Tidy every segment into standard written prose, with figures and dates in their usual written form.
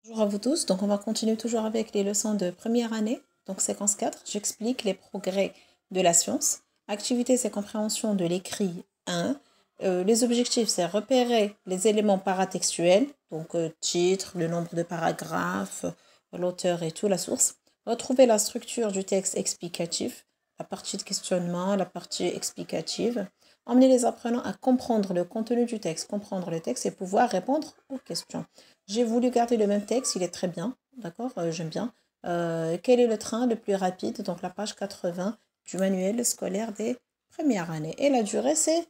Bonjour à vous tous, donc on va continuer toujours avec les leçons de première année, donc séquence 4, j'explique les progrès de la science. Activité, c'est compréhension de l'écrit 1. Les objectifs, c'est repérer les éléments paratextuels, donc titre, le nombre de paragraphes, l'auteur et tout, la source. Retrouver la structure du texte explicatif, la partie de questionnement, la partie explicative. Emmener les apprenants à comprendre le contenu du texte, comprendre le texte et pouvoir répondre aux questions. J'ai voulu garder le même texte, il est très bien, d'accord, j'aime bien. Quel est le train le plus rapide? Donc la page 80 du manuel scolaire des premières années. Et la durée, c'est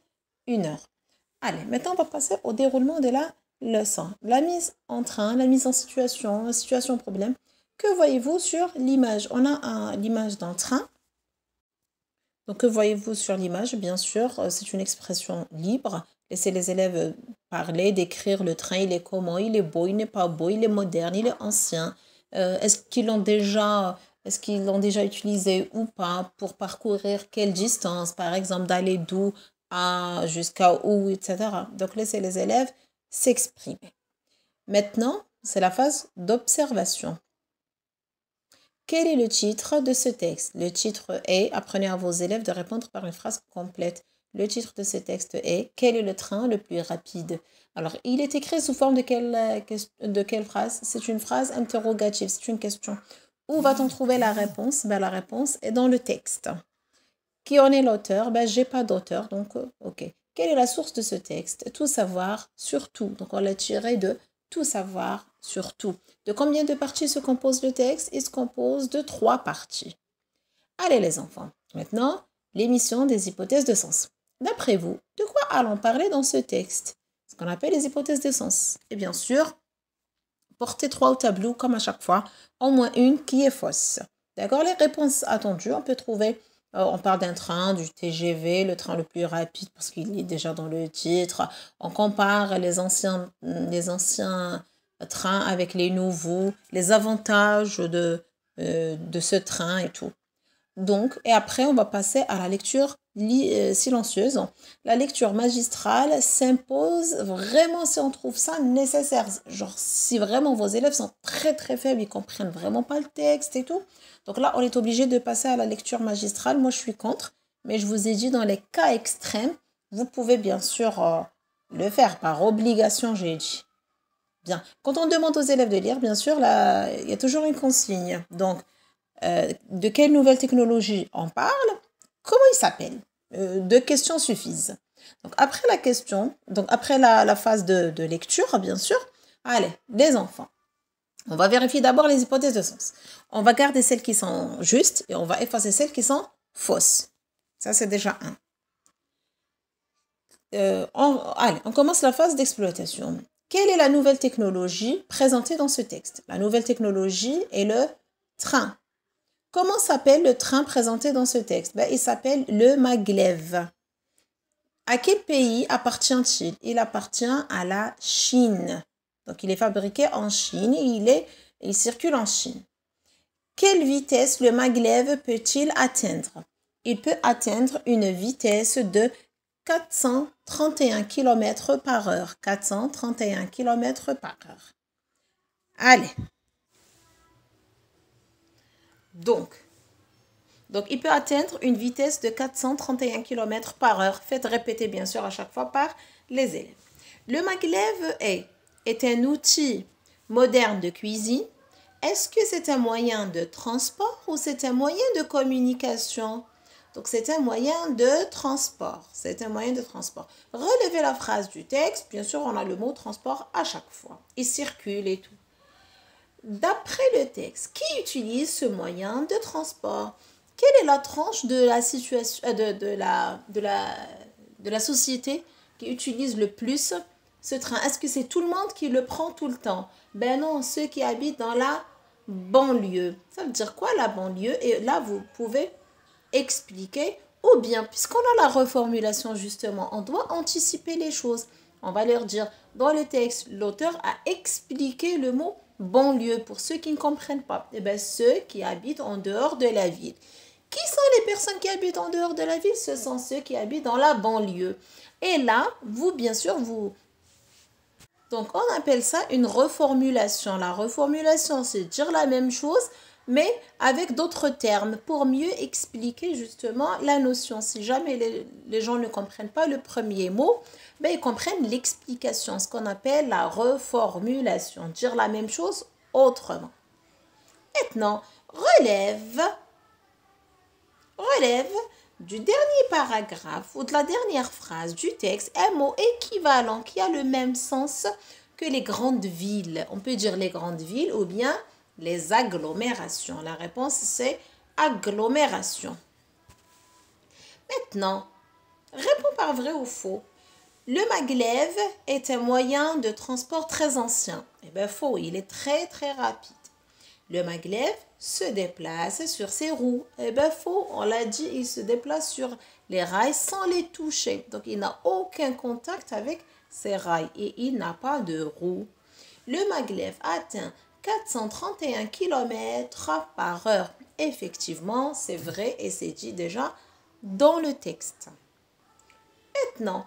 1 heure. Allez, maintenant on va passer au déroulement de la leçon. La mise en train, la mise en situation problème. Que voyez-vous sur l'image? On a l'image d'un train. Donc, que voyez-vous sur l'image? Bien sûr, c'est une expression libre. Laissez les élèves parler, décrire le train, il est comment, il est beau, il n'est pas beau, il est moderne, il est ancien. Est-ce qu'ils l'ont déjà utilisé ou pas pour parcourir quelle distance, par exemple, d'aller d'où à jusqu'à où, etc. Donc, laissez les élèves s'exprimer. Maintenant, c'est la phase d'observation. Quel est le titre de ce texte? Le titre est, apprenez à vos élèves de répondre par une phrase complète. Le titre de ce texte est, quel est le train le plus rapide? Alors, il est écrit sous forme de quelle phrase? C'est une phrase interrogative, c'est une question. Où va-t-on trouver la réponse? Ben, la réponse est dans le texte. Qui en est l'auteur? Ben, j'ai pas d'auteur, donc ok. Quelle est la source de ce texte? Tout savoir sur tout. Donc, on l'a tiré de tout savoir sur tout. De combien de parties se compose le texte? Il se compose de 3 parties. Allez les enfants, maintenant, l'émission des hypothèses de sens. D'après vous, de quoi allons parler dans ce texte? Ce qu'on appelle les hypothèses de sens. Et bien sûr, portez 3 au tableau comme à chaque fois, au moins une qui est fausse. D'accord? Les réponses attendues, on peut trouver, on parle d'un train, du TGV, le train le plus rapide parce qu'il est déjà dans le titre. On compare les anciens trains avec les nouveaux, les avantages de ce train et tout. Donc, et après, on va passer à la lecture silencieuse. La lecture magistrale s'impose vraiment si on trouve ça nécessaire. Genre, si vraiment vos élèves sont très très faibles, ils comprennent vraiment pas le texte et tout. Donc là, on est obligé de passer à la lecture magistrale. Moi, je suis contre. Mais je vous ai dit, dans les cas extrêmes, vous pouvez bien sûr le faire par obligation, j'ai dit. Bien. Quand on demande aux élèves de lire, bien sûr, là, il y a toujours une consigne. Donc, de quelle nouvelle technologie on parle? Comment il s'appelle? 2 questions suffisent. Donc, après la question, donc après la phase de lecture, bien sûr, allez, les enfants. On va vérifier d'abord les hypothèses de sens. On va garder celles qui sont justes et on va effacer celles qui sont fausses. Ça, c'est déjà un. Allez, on commence la phase d'exploitation. Quelle est la nouvelle technologie présentée dans ce texte? La nouvelle technologie est le train. Comment s'appelle le train présenté dans ce texte? Ben, il s'appelle le maglev. À quel pays appartient-il? Il appartient à la Chine. Donc, il est fabriqué en Chine et il circule en Chine. Quelle vitesse le maglev peut-il atteindre? Il peut atteindre une vitesse de 431 km par heure. 431 km par heure. Allez. Donc, il peut atteindre une vitesse de 431 km par heure. Faites répéter bien sûr à chaque fois par les élèves. Le maglev est un outil moderne de cuisine. Est-ce que c'est un moyen de transport ou c'est un moyen de communication? Donc, c'est un moyen de transport. C'est un moyen de transport. Relevez la phrase du texte. Bien sûr, on a le mot transport à chaque fois. Il circule et tout. D'après le texte, qui utilise ce moyen de transport? Quelle est la tranche de la situation de la société qui utilise le plus ce train? Est-ce que c'est tout le monde qui le prend tout le temps? Ben non, ceux qui habitent dans la banlieue. Ça veut dire quoi la banlieue? Et là, vous pouvez expliquer, ou bien, puisqu'on a la reformulation justement, on doit anticiper les choses. On va leur dire, dans le texte, l'auteur a expliqué le mot banlieue pour ceux qui ne comprennent pas. Eh bien, ceux qui habitent en dehors de la ville. Qui sont les personnes qui habitent en dehors de la ville? Ce sont ceux qui habitent dans la banlieue. Et là, vous, bien sûr, vous Donc, on appelle ça une reformulation. La reformulation, c'est dire la même chose, mais avec d'autres termes pour mieux expliquer justement la notion. Si jamais les gens ne comprennent pas le premier mot, ben, ils comprennent l'explication, ce qu'on appelle la reformulation. Dire la même chose autrement. Maintenant, relève du dernier paragraphe ou de la dernière phrase du texte un mot équivalent qui a le même sens que les grandes villes. On peut dire les grandes villes ou bien les agglomérations. La réponse, c'est agglomération. Maintenant, réponds par vrai ou faux. Le maglev est un moyen de transport très ancien. Eh bien, faux, il est très très rapide. Le maglev se déplace sur ses roues. Eh bien, faux, on l'a dit, il se déplace sur les rails sans les toucher. Donc, il n'a aucun contact avec ces rails et il n'a pas de roues. Le maglev atteint 431 km par heure. Effectivement, c'est vrai et c'est dit déjà dans le texte. Maintenant,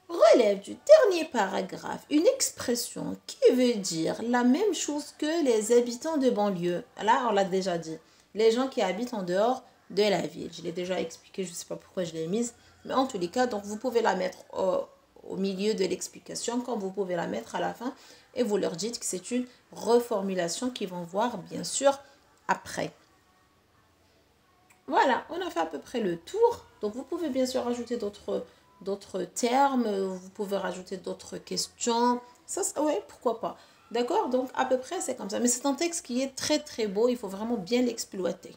relève du dernier paragraphe une expression qui veut dire la même chose que les habitants de banlieue. Là, on l'a déjà dit. Les gens qui habitent en dehors de la ville. Je l'ai déjà expliqué, je ne sais pas pourquoi je l'ai mise. Mais en tous les cas, donc vous pouvez la mettre au milieu de l'explication, comme vous pouvez la mettre à la fin. Et vous leur dites que c'est une reformulation qu'ils vont voir, bien sûr, après. Voilà, on a fait à peu près le tour. Donc, vous pouvez bien sûr ajouter d'autres termes, vous pouvez rajouter d'autres questions. Ça, oui, pourquoi pas. D'accord? Donc, à peu près, c'est comme ça. Mais c'est un texte qui est très, très beau. Il faut vraiment bien l'exploiter.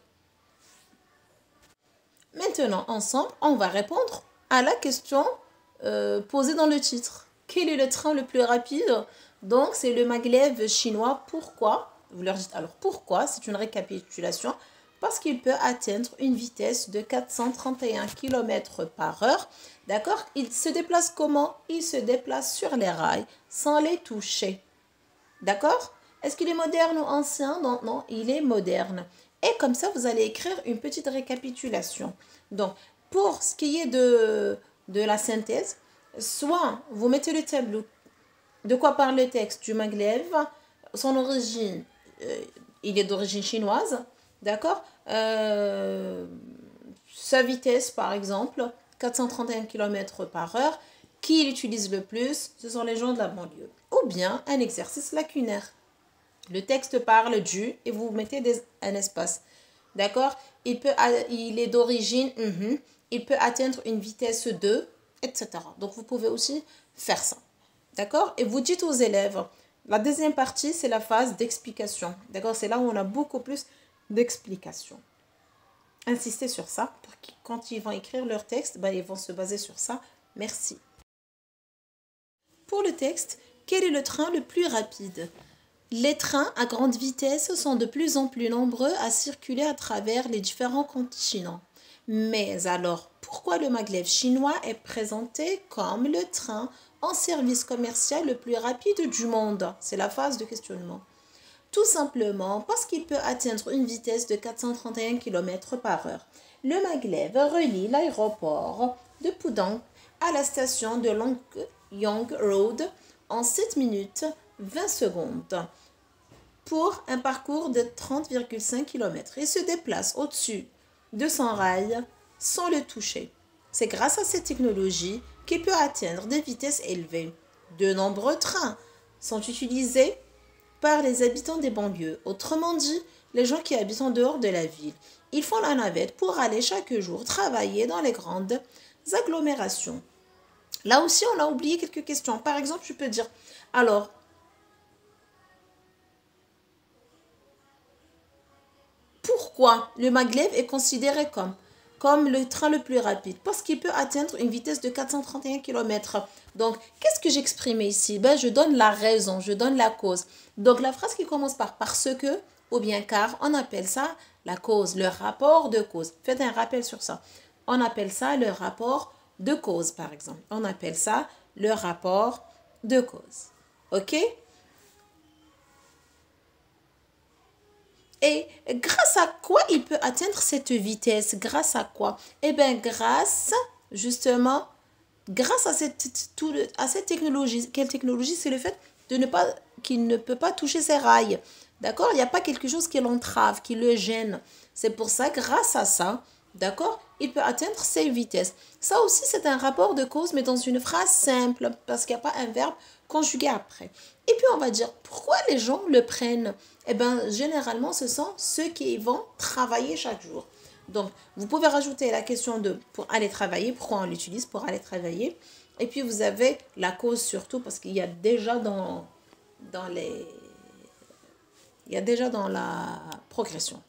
Maintenant, ensemble, on va répondre à la question posée dans le titre. Quel est le train le plus rapide? Donc, c'est le maglev chinois. Pourquoi? Vous leur dites alors pourquoi? C'est une récapitulation. Parce qu'il peut atteindre une vitesse de 431 km par heure. D'accord? Il se déplace comment? Il se déplace sur les rails sans les toucher. D'accord? Est-ce qu'il est moderne ou ancien? Non, non, il est moderne. Et comme ça, vous allez écrire une petite récapitulation. Donc, pour ce qui est de la synthèse, soit vous mettez le tableau. De quoi parle le texte? Du maglev. Son origine, il est d'origine chinoise. D'accord? Sa vitesse, par exemple, 431 km par heure. Qui l'utilise le plus? Ce sont les gens de la banlieue. Ou bien un exercice lacunaire. Le texte parle du et vous mettez un espace. D'accord? Il est d'origine, il peut atteindre une vitesse de, etc. Donc, vous pouvez aussi faire ça. D'accord? Et vous dites aux élèves, la deuxième partie, c'est la phase d'explication. D'accord? C'est là où on a beaucoup plus d'explications. Insistez sur ça pour que quand ils vont écrire leur texte, ils vont se baser sur ça. Merci. Pour le texte, quel est le train le plus rapide? Les trains à grande vitesse sont de plus en plus nombreux à circuler à travers les différents continents. Mais alors, pourquoi le maglev chinois est présenté comme le train en service commercial le plus rapide du monde? C'est la phase de questionnement. Tout simplement parce qu'il peut atteindre une vitesse de 431 km par heure. Le maglev relie l'aéroport de Pudong à la station de Longyang Road en 7 minutes 20 secondes pour un parcours de 30,5 km. Il se déplace au-dessus de son rail sans le toucher. C'est grâce à cette technologie qu'il peut atteindre des vitesses élevées. De nombreux trains sont utilisés par les habitants des banlieues. Autrement dit, les gens qui habitent en dehors de la ville. Ils font la navette pour aller chaque jour travailler dans les grandes agglomérations. Là aussi, on a oublié quelques questions. Par exemple, je peux dire, alors, pourquoi le maglev est considéré comme le train le plus rapide? Parce qu'il peut atteindre une vitesse de 431 km. Donc, qu'est-ce que j'exprime ici? Je donne la raison, je donne la cause. Donc, la phrase qui commence par parce que ou bien car, on appelle ça la cause, le rapport de cause. Faites un rappel sur ça. On appelle ça le rapport de cause, par exemple. On appelle ça le rapport de cause. OK? Et grâce à quoi il peut atteindre cette vitesse? Grâce à quoi? Eh bien, grâce justement grâce à cette technologie. Quelle technologie? C'est le fait de ne pas, qu'il ne peut pas toucher ses rails. D'accord? Il n'y a pas quelque chose qui l'entrave, qui le gêne. C'est pour ça, grâce à ça, d'accord, il peut atteindre ses vitesses. Ça aussi, c'est un rapport de cause, mais dans une phrase simple, parce qu'il n'y a pas un verbe conjugué après. Et puis, on va dire, pourquoi les gens le prennent? Eh bien, généralement, ce sont ceux qui vont travailler chaque jour. Donc, vous pouvez rajouter la question de pour aller travailler, pourquoi on l'utilise pour aller travailler. Et puis, vous avez la cause surtout, parce qu'il y a déjà dans la progression.